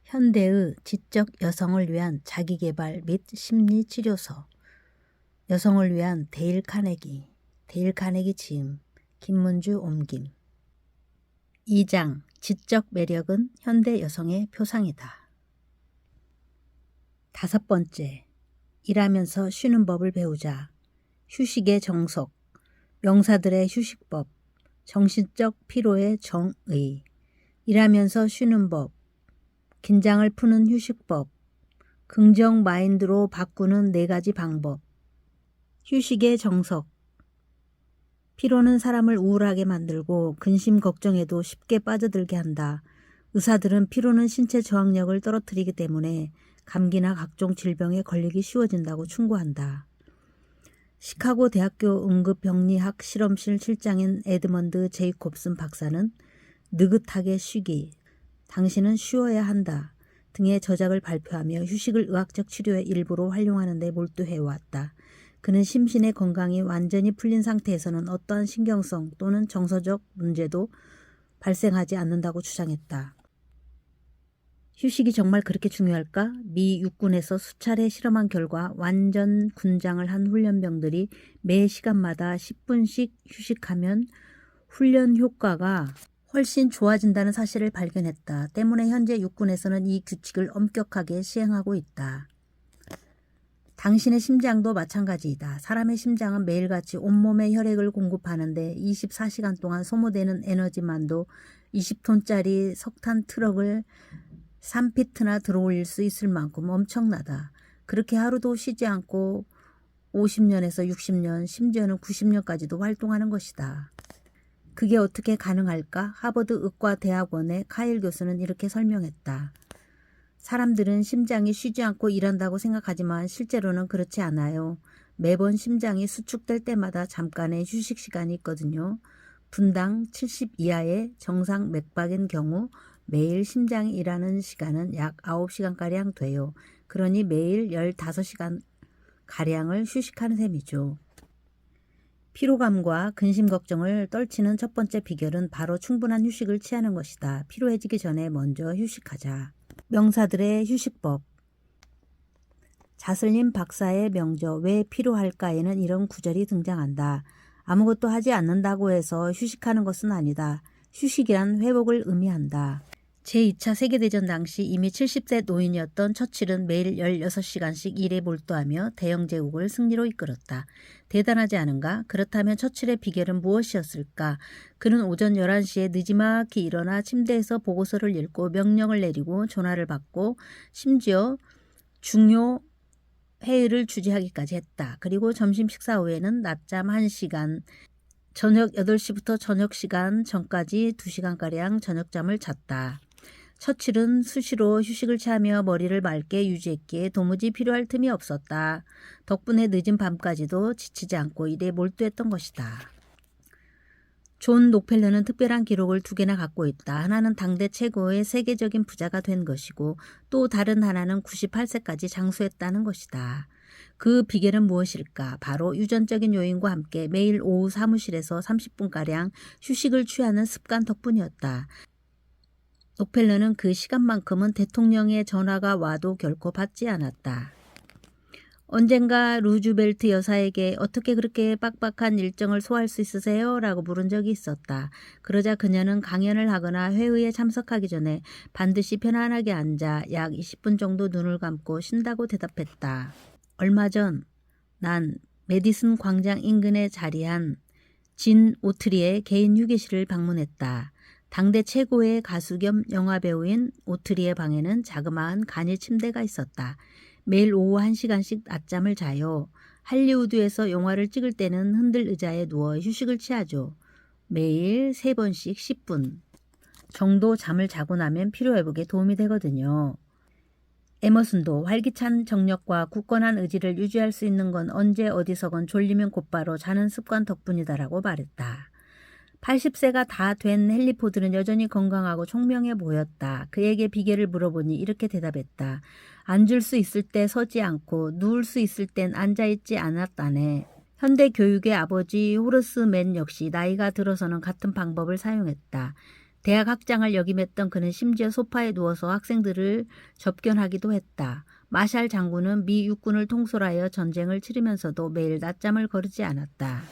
현대의 지적 여성을 위한 자기계발 및 심리치료서, 여성을 위한 데일 카네기 지음, 김문주 옮김. 2장 지적 매력은 현대 여성의 표상이다. 5번째, 일하면서 쉬는 법을 배우자. 휴식의 정석, 명사들의 휴식법, 정신적 피로의 정의, 일하면서 쉬는 법, 긴장을 푸는 휴식법, 긍정 마인드로 바꾸는 4가지 방법. 휴식의 정석. 피로는 사람을 우울하게 만들고 근심 걱정에도 쉽게 빠져들게 한다. 의사들은 피로는 신체 저항력을 떨어뜨리기 때문에 감기나 각종 질병에 걸리기 쉬워진다고 충고한다. 시카고 대학교 응급병리학 실험실 실장인 에드먼드 제이콥슨 박사는 느긋하게 쉬기, 당신은 쉬어야 한다 등의 저작을 발표하며 휴식을 의학적 치료의 일부로 활용하는 데 몰두해왔다. 그는 심신의 건강이 완전히 풀린 상태에서는 어떠한 신경성 또는 정서적 문제도 발생하지 않는다고 주장했다. 휴식이 정말 그렇게 중요할까? 미 육군에서 수차례 실험한 결과 완전 군장을 한 훈련병들이 매 시간마다 10분씩 휴식하면 훈련 효과가 훨씬 좋아진다는 사실을 발견했다. 때문에 현재 육군에서는 이 규칙을 엄격하게 시행하고 있다. 당신의 심장도 마찬가지이다. 사람의 심장은 매일같이 온몸에 혈액을 공급하는데 24시간 동안 소모되는 에너지만도 20톤짜리 석탄 트럭을 3피트나 들어올릴 수 있을 만큼 엄청나다. 그렇게 하루도 쉬지 않고 50년에서 60년, 심지어는 90년까지도 활동하는 것이다. 그게 어떻게 가능할까? 하버드 의과대학원의 카일 교수는 이렇게 설명했다. 사람들은 심장이 쉬지 않고 일한다고 생각하지만 실제로는 그렇지 않아요. 매번 심장이 수축될 때마다 잠깐의 휴식 시간이 있거든요. 분당 70 이하의 정상 맥박인 경우 매일 심장이 일하는 시간은 약 9시간가량 돼요. 그러니 매일 15시간가량을 휴식하는 셈이죠. 피로감과 근심 걱정을 떨치는 첫 번째 비결은 바로 충분한 휴식을 취하는 것이다. 피로해지기 전에 먼저 휴식하자. 명사들의 휴식법. 자슬림 박사의 명저 왜 필요할까에는 이런 구절이 등장한다. 아무것도 하지 않는다고 해서 휴식하는 것은 아니다. 휴식이란 회복을 의미한다. 제2차 세계대전 당시 이미 70세 노인이었던 처칠은 매일 16시간씩 일에 몰두하며 대영 제국을 승리로 이끌었다. 대단하지 않은가? 그렇다면 처칠의 비결은 무엇이었을까? 그는 오전 11시에 느지막이 일어나 침대에서 보고서를 읽고 명령을 내리고 전화를 받고 심지어 중요 회의를 주재하기까지 했다. 그리고 점심 식사 후에는 낮잠 1시간, 저녁 8시부터 저녁 시간 전까지 2시간가량 저녁잠을 잤다. 처칠은 수시로 휴식을 취하며 머리를 맑게 유지했기에 도무지 필요할 틈이 없었다. 덕분에 늦은 밤까지도 지치지 않고 일에 몰두했던 것이다. 존 록펠러는 특별한 기록을 2개나 갖고 있다. 하나는 당대 최고의 세계적인 부자가 된 것이고 또 다른 하나는 98세까지 장수했다는 것이다. 그 비결은 무엇일까? 바로 유전적인 요인과 함께 매일 오후 사무실에서 30분가량 휴식을 취하는 습관 덕분이었다. 록펠러는 그 시간만큼은 대통령의 전화가 와도 결코 받지 않았다. 언젠가 루즈벨트 여사에게 어떻게 그렇게 빡빡한 일정을 소화할 수 있으세요? 라고 물은 적이 있었다. 그러자 그녀는 강연을 하거나 회의에 참석하기 전에 반드시 편안하게 앉아 약 20분 정도 눈을 감고 쉰다고 대답했다. 얼마 전 난 메디슨 광장 인근에 자리한 진 오트리의 개인 휴게실을 방문했다. 당대 최고의 가수 겸 영화배우인 오트리의 방에는 자그마한 간이 침대가 있었다. 매일 오후 1시간씩 낮잠을 자요. 할리우드에서 영화를 찍을 때는 흔들 의자에 누워 휴식을 취하죠. 매일 3번씩 10분 정도 잠을 자고 나면 피로회복에 도움이 되거든요. 에머슨도 활기찬 정력과 굳건한 의지를 유지할 수 있는 건 언제 어디서건 졸리면 곧바로 자는 습관 덕분이다라고 말했다. 80세가 다 된 헨리 포드는 여전히 건강하고 총명해 보였다. 그에게 비결을 물어보니 이렇게 대답했다. 앉을 수 있을 때 서지 않고 누울 수 있을 땐 앉아있지 않았다네. 현대 교육의 아버지 호르스 맨 역시 나이가 들어서는 같은 방법을 사용했다. 대학 학장을 역임했던 그는 심지어 소파에 누워서 학생들을 접견하기도 했다. 마샬 장군은 미 육군을 통솔하여 전쟁을 치르면서도 매일 낮잠을 거르지 않았다.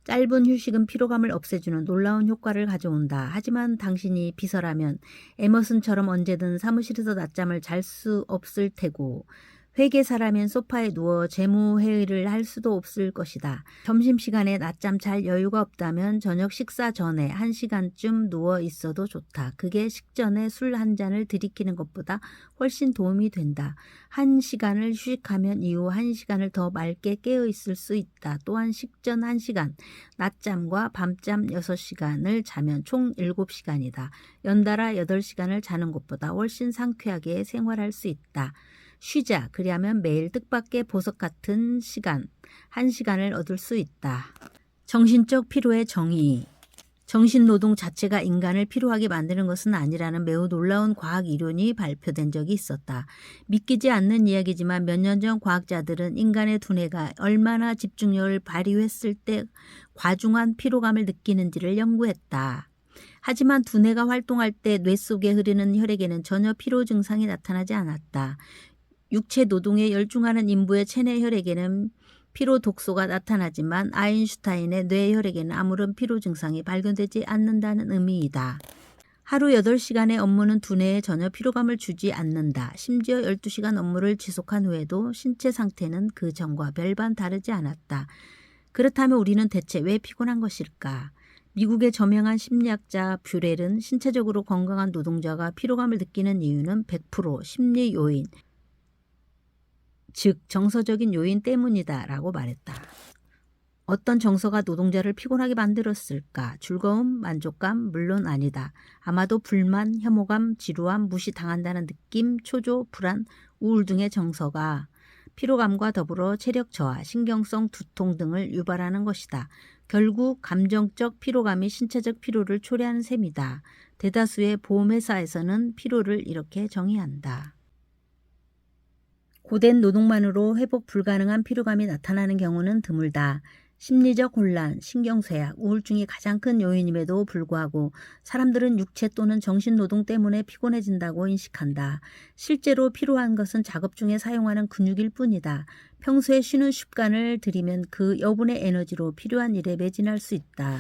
짧은 휴식은 피로감을 없애주는 놀라운 효과를 가져온다. 하지만 당신이 비서라면 에머슨처럼 언제든 사무실에서 낮잠을 잘 수 없을 테고, 회계사라면 소파에 누워 재무회의를 할 수도 없을 것이다. 점심시간에 낮잠 잘 여유가 없다면 저녁 식사 전에 1시간쯤 누워 있어도 좋다. 그게 식전에 술 한 잔을 들이키는 것보다 훨씬 도움이 된다. 1시간을 휴식하면 이후 1시간을 더 맑게 깨어 있을 수 있다. 또한 식전 1시간, 낮잠과 밤잠 6시간을 자면 총 7시간이다. 연달아 8시간을 자는 것보다 훨씬 상쾌하게 생활할 수 있다. 쉬자. 그리하면 매일 뜻밖의 보석 같은 시간, 1시간을 얻을 수 있다. 정신적 피로의 정의. 정신노동 자체가 인간을 피로하게 만드는 것은 아니라는 매우 놀라운 과학 이론이 발표된 적이 있었다. 믿기지 않는 이야기지만 몇 년 전 과학자들은 인간의 두뇌가 얼마나 집중력을 발휘했을 때 과중한 피로감을 느끼는지를 연구했다. 하지만 두뇌가 활동할 때 뇌 속에 흐르는 혈액에는 전혀 피로 증상이 나타나지 않았다. 육체 노동에 열중하는 인부의 체내 혈액에는 피로 독소가 나타나지만 아인슈타인의 뇌 혈액에는 아무런 피로 증상이 발견되지 않는다는 의미이다. 하루 8시간의 업무는 두뇌에 전혀 피로감을 주지 않는다. 심지어 12시간 업무를 지속한 후에도 신체 상태는 그 전과 별반 다르지 않았다. 그렇다면 우리는 대체 왜 피곤한 것일까? 미국의 저명한 심리학자 뷰렐은 신체적으로 건강한 노동자가 피로감을 느끼는 이유는 100% 심리 요인, 즉 정서적인 요인 때문이다 라고 말했다. 어떤 정서가 노동자를 피곤하게 만들었을까? 즐거움, 만족감? 물론 아니다. 아마도 불만, 혐오감, 지루함, 무시당한다는 느낌, 초조, 불안, 우울 등의 정서가 피로감과 더불어 체력 저하, 신경성 두통 등을 유발하는 것이다. 결국 감정적 피로감이 신체적 피로를 초래하는 셈이다. 대다수의 보험회사에서는 피로를 이렇게 정의한다. 고된 노동만으로 회복 불가능한 피로감이 나타나는 경우는 드물다. 심리적 혼란, 신경쇠약, 우울증이 가장 큰 요인임에도 불구하고 사람들은 육체 또는 정신노동 때문에 피곤해진다고 인식한다. 실제로 피로한 것은 작업 중에 사용하는 근육일 뿐이다. 평소에 쉬는 습관을 들이면 그 여분의 에너지로 필요한 일에 매진할 수 있다.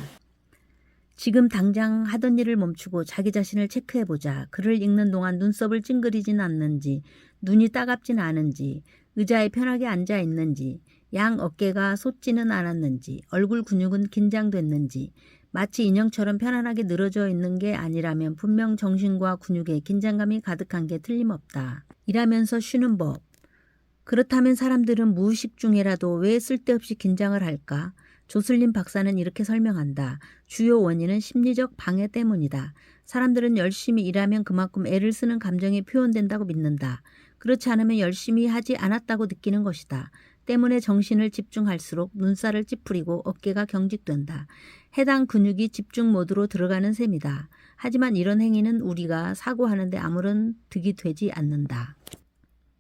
지금 당장 하던 일을 멈추고 자기 자신을 체크해보자. 글을 읽는 동안 눈썹을 찡그리진 않는지, 눈이 따갑진 않은지, 의자에 편하게 앉아 있는지, 양 어깨가 솟지는 않았는지, 얼굴 근육은 긴장됐는지, 마치 인형처럼 편안하게 늘어져 있는 게 아니라면 분명 정신과 근육에 긴장감이 가득한 게 틀림없다. 일하면서 쉬는 법. 그렇다면 사람들은 무의식 중에라도 왜 쓸데없이 긴장을 할까? 조슬린 박사는 이렇게 설명한다. 주요 원인은 심리적 방해 때문이다. 사람들은 열심히 일하면 그만큼 애를 쓰는 감정이 표현된다고 믿는다. 그렇지 않으면 열심히 하지 않았다고 느끼는 것이다. 때문에 정신을 집중할수록 눈살을 찌푸리고 어깨가 경직된다. 해당 근육이 집중 모드로 들어가는 셈이다. 하지만 이런 행위는 우리가 사고하는데 아무런 득이 되지 않는다.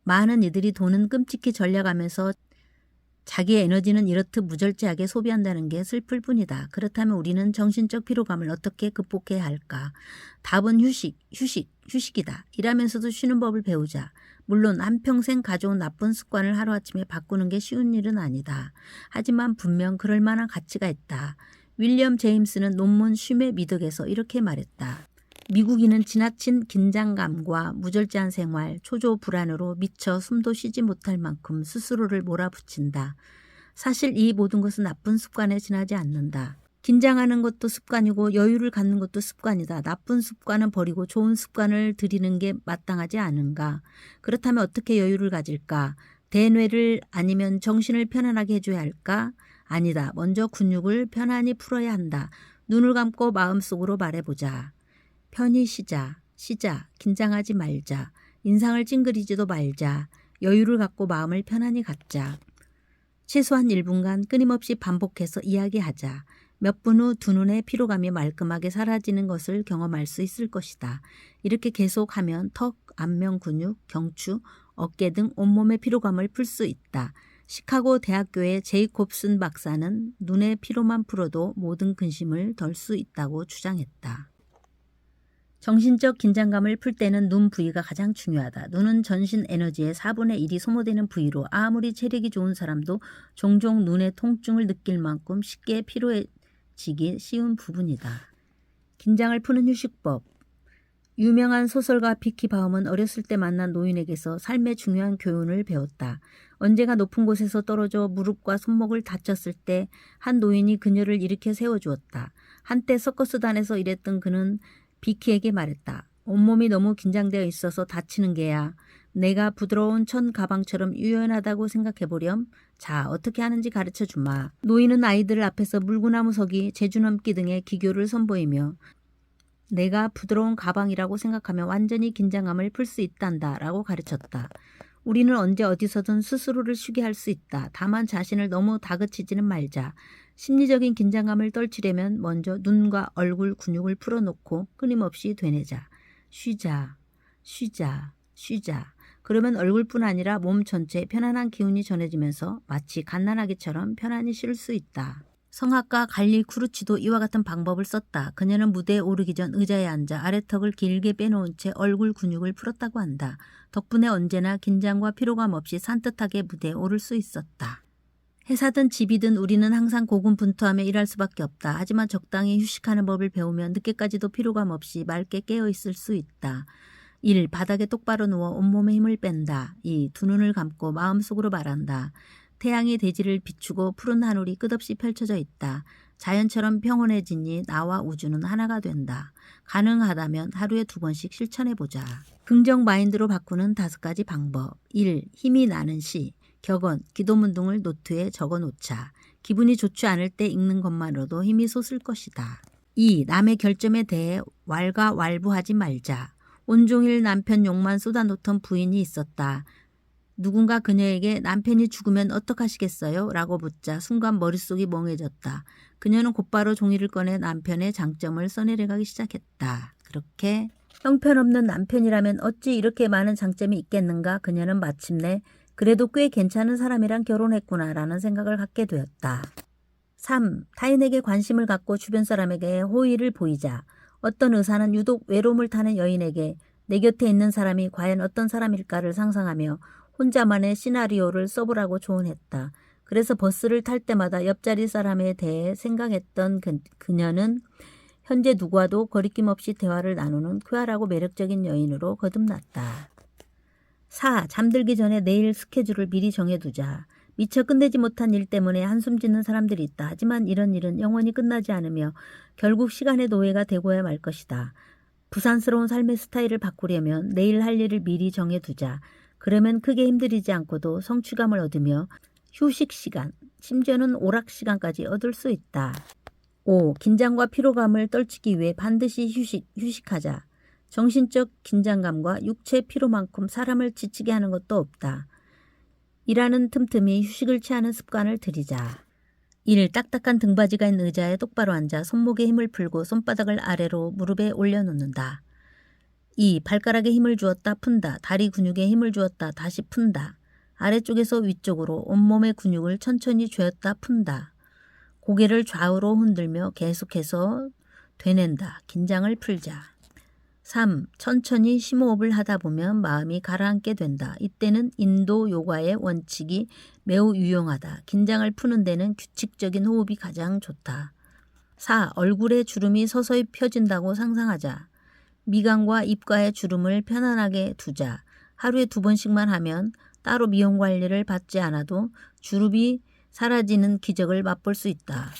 많은 이들이 돈은 끔찍히 절약하면서 자기의 에너지는 이렇듯 무절제하게 소비한다는 게 슬플 뿐이다. 그렇다면 우리는 정신적 피로감을 어떻게 극복해야 할까? 답은 휴식이다. 일하면서도 쉬는 법을 배우자. 물론 한평생 가져온 나쁜 습관을 하루아침에 바꾸는 게 쉬운 일은 아니다. 하지만 분명 그럴 만한 가치가 있다. 윌리엄 제임스는 논문 쉼의 미덕에서 이렇게 말했다. 미국인은 지나친 긴장감과 무절제한 생활, 초조 불안으로 미처 숨도 쉬지 못할 만큼 스스로를 몰아붙인다. 사실 이 모든 것은 나쁜 습관에 지나지 않는다. 긴장하는 것도 습관이고 여유를 갖는 것도 습관이다. 나쁜 습관은 버리고 좋은 습관을 들이는 게 마땅하지 않은가? 그렇다면 어떻게 여유를 가질까? 대뇌를 아니면 정신을 편안하게 해줘야 할까? 아니다. 먼저 근육을 편안히 풀어야 한다. 눈을 감고 마음속으로 말해보자. 편히 쉬자, 긴장하지 말자, 인상을 찡그리지도 말자, 여유를 갖고 마음을 편안히 갖자. 최소한 1분간 끊임없이 반복해서 이야기하자. 몇 분 후 두 눈의 피로감이 말끔하게 사라지는 것을 경험할 수 있을 것이다. 이렇게 계속하면 턱, 안면 근육, 경추, 어깨 등 온몸의 피로감을 풀 수 있다. 시카고 대학교의 제이콥슨 박사는 눈의 피로만 풀어도 모든 근심을 덜 수 있다고 주장했다. 정신적 긴장감을 풀 때는 눈 부위가 가장 중요하다. 눈은 전신 에너지의 4분의 1이 소모되는 부위로 아무리 체력이 좋은 사람도 종종 눈의 통증을 느낄 만큼 쉽게 피로해지기 쉬운 부분이다. 긴장을 푸는 휴식법. 유명한 소설가 비키 바움은 어렸을 때 만난 노인에게서 삶의 중요한 교훈을 배웠다. 언제가 높은 곳에서 떨어져 무릎과 손목을 다쳤을 때 한 노인이 그녀를 일으켜 세워주었다. 한때 서커스단에서 일했던 그는 비키에게 말했다. 온몸이 너무 긴장되어 있어서 다치는 게야. 내가 부드러운 천 가방처럼 유연하다고 생각해보렴. 자, 어떻게 하는지 가르쳐 주마. 노인은 아이들 앞에서 물구나무 서기, 제주넘기 등의 기교를 선보이며 내가 부드러운 가방이라고 생각하면 완전히 긴장감을 풀 수 있단다 라고 가르쳤다. 우리는 언제 어디서든 스스로를 쉬게 할 수 있다. 다만 자신을 너무 다그치지는 말자. 심리적인 긴장감을 떨치려면 먼저 눈과 얼굴 근육을 풀어놓고 끊임없이 되뇌자. 쉬자, 쉬자, 쉬자. 그러면 얼굴뿐 아니라 몸 전체에 편안한 기운이 전해지면서 마치 갓난아기처럼 편안히 쉴 수 있다. 성악가 갈리 쿠르치도 이와 같은 방법을 썼다. 그녀는 무대에 오르기 전 의자에 앉아 아래턱을 길게 빼놓은 채 얼굴 근육을 풀었다고 한다. 덕분에 언제나 긴장과 피로감 없이 산뜻하게 무대에 오를 수 있었다. 회사든 집이든 우리는 항상 고군분투하며 일할 수밖에 없다. 하지만 적당히 휴식하는 법을 배우면 늦게까지도 피로감 없이 맑게 깨어있을 수 있다. 1. 바닥에 똑바로 누워 온몸에 힘을 뺀다. 2. 두 눈을 감고 마음속으로 말한다. 태양이 대지를 비추고 푸른 하늘이 끝없이 펼쳐져 있다. 자연처럼 평온해지니 나와 우주는 하나가 된다. 가능하다면 하루에 2번씩 실천해보자. 긍정 마인드로 바꾸는 5가지 방법. 1. 힘이 나는 시. 격언, 기도문 등을 노트에 적어놓자. 기분이 좋지 않을 때 읽는 것만으로도 힘이 솟을 것이다. 2. 남의 결점에 대해 왈가왈부하지 말자. 온종일 남편 욕만 쏟아놓던 부인이 있었다. 누군가 그녀에게 남편이 죽으면 어떡하시겠어요? 라고 묻자 순간 머릿속이 멍해졌다. 그녀는 곧바로 종이를 꺼내 남편의 장점을 써내려가기 시작했다. 그렇게 형편없는 남편이라면 어찌 이렇게 많은 장점이 있겠는가? 그녀는 마침내 그래도 꽤 괜찮은 사람이랑 결혼했구나라는 생각을 갖게 되었다. 3. 타인에게 관심을 갖고 주변 사람에게 호의를 보이자. 어떤 의사는 유독 외로움을 타는 여인에게 내 곁에 있는 사람이 과연 어떤 사람일까를 상상하며 혼자만의 시나리오를 써보라고 조언했다. 그래서 버스를 탈 때마다 옆자리 사람에 대해 생각했던 그녀는 현재 누구와도 거리낌 없이 대화를 나누는 쾌활하고 매력적인 여인으로 거듭났다. 4. 잠들기 전에 내일 스케줄을 미리 정해두자. 미처 끝내지 못한 일 때문에 한숨 짓는 사람들이 있다. 하지만 이런 일은 영원히 끝나지 않으며 결국 시간의 노예가 되고야 말 것이다. 부산스러운 삶의 스타일을 바꾸려면 내일 할 일을 미리 정해두자. 그러면 크게 힘들이지 않고도 성취감을 얻으며 휴식 시간, 심지어는 오락 시간까지 얻을 수 있다. 5. 긴장과 피로감을 떨치기 위해 반드시 휴식하자. 정신적 긴장감과 육체 피로만큼 사람을 지치게 하는 것도 없다. 일하는 틈틈이 휴식을 취하는 습관을 들이자. 1. 딱딱한 등받이가 있는 의자에 똑바로 앉아 손목에 힘을 풀고 손바닥을 아래로 무릎에 올려놓는다. 2. 발가락에 힘을 주었다 푼다. 다리 근육에 힘을 주었다 다시 푼다. 아래쪽에서 위쪽으로 온몸의 근육을 천천히 쥐었다 푼다. 고개를 좌우로 흔들며 계속해서 되낸다. 긴장을 풀자. 3. 천천히 심호흡을 하다 보면 마음이 가라앉게 된다. 이때는 인도 요가의 원칙이 매우 유용하다. 긴장을 푸는 데는 규칙적인 호흡이 가장 좋다. 4. 얼굴에 주름이 서서히 펴진다고 상상하자. 미간과 입가의 주름을 편안하게 두자. 하루에 2번씩만 하면 따로 미용 관리를 받지 않아도 주름이 사라지는 기적을 맛볼 수 있다.